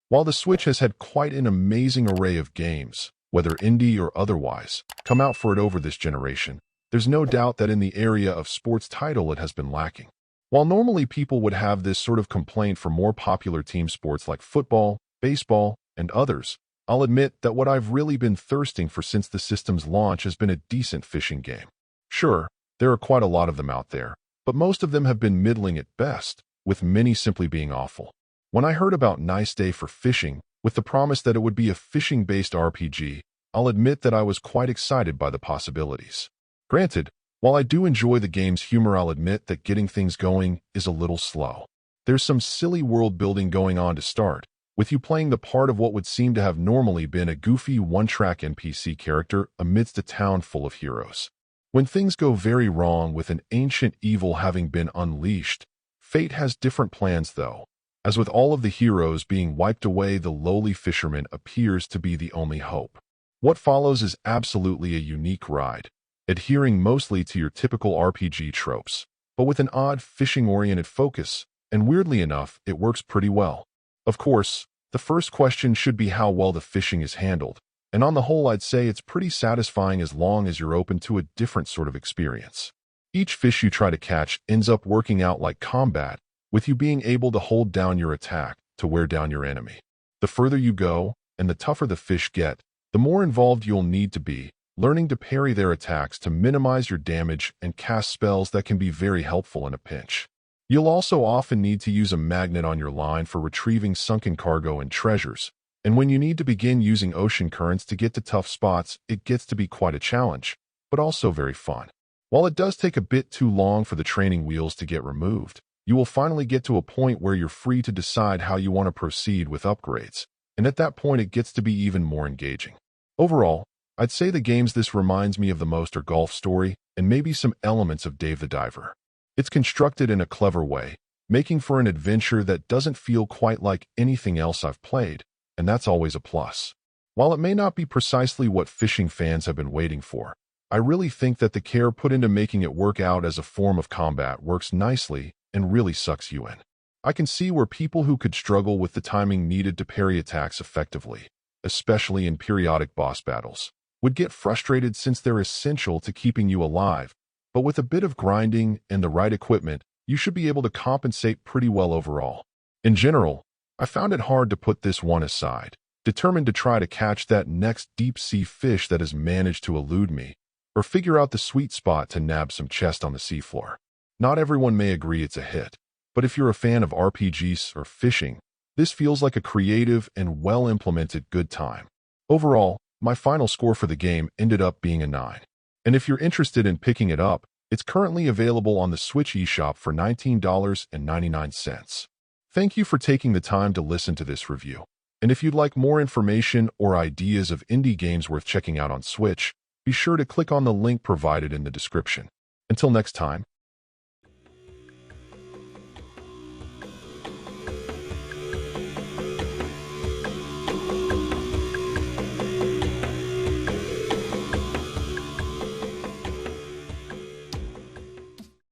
While the Switch has had quite an amazing array of games, whether indie or otherwise, come out for it over this generation, there's no doubt that in the area of sports title it has been lacking. While normally people would have this sort of complaint for more popular team sports like football, baseball, and others, I'll admit that what I've really been thirsting for since the system's launch has been a decent fishing game. Sure, there are quite a lot of them out there, but most of them have been middling at best, with many simply being awful. When I heard about Nice Day for Fishing, with the promise that it would be a fishing-based RPG, I'll admit that I was quite excited by the possibilities. Granted, while I do enjoy the game's humor, I'll admit that getting things going is a little slow. There's some silly world building going on to start, with you playing the part of what would seem to have normally been a goofy one-track NPC character amidst a town full of heroes. When things go very wrong with an ancient evil having been unleashed, fate has different plans though. As with all of the heroes being wiped away, the lowly fisherman appears to be the only hope. What follows is absolutely a unique ride, adhering mostly to your typical RPG tropes, but with an odd fishing-oriented focus, and weirdly enough, it works pretty well. Of course, the first question should be how well the fishing is handled, and on the whole I'd say it's pretty satisfying as long as you're open to a different sort of experience. Each fish you try to catch ends up working out like combat, with you being able to hold down your attack to wear down your enemy. The further you go, and the tougher the fish get, the more involved you'll need to be, learning to parry their attacks to minimize your damage and cast spells that can be very helpful in a pinch. You'll also often need to use a magnet on your line for retrieving sunken cargo and treasures, and when you need to begin using ocean currents to get to tough spots, it gets to be quite a challenge, but also very fun. While it does take a bit too long for the training wheels to get removed, you will finally get to a point where you're free to decide how you want to proceed with upgrades, and at that point it gets to be even more engaging. Overall, I'd say the games this reminds me of the most are Golf Story and maybe some elements of Dave the Diver. It's constructed in a clever way, making for an adventure that doesn't feel quite like anything else I've played, and that's always a plus. While it may not be precisely what fishing fans have been waiting for, I really think that the care put into making it work out as a form of combat works nicely and really sucks you in. I can see where people who could struggle with the timing needed to parry attacks effectively, especially in periodic boss battles, would get frustrated since they're essential to keeping you alive, but with a bit of grinding and the right equipment, you should be able to compensate pretty well overall. In general, I found it hard to put this one aside, determined to try to catch that next deep-sea fish that has managed to elude me, or figure out the sweet spot to nab some chest on the seafloor. Not everyone may agree it's a hit, but if you're a fan of RPGs or fishing, this feels like a creative and well-implemented good time. Overall, my final score for the game ended up being a 9. And if you're interested in picking it up, it's currently available on the Switch eShop for $19.99. Thank you for taking the time to listen to this review. And if you'd like more information or ideas of indie games worth checking out on Switch, be sure to click on the link provided in the description. Until next time.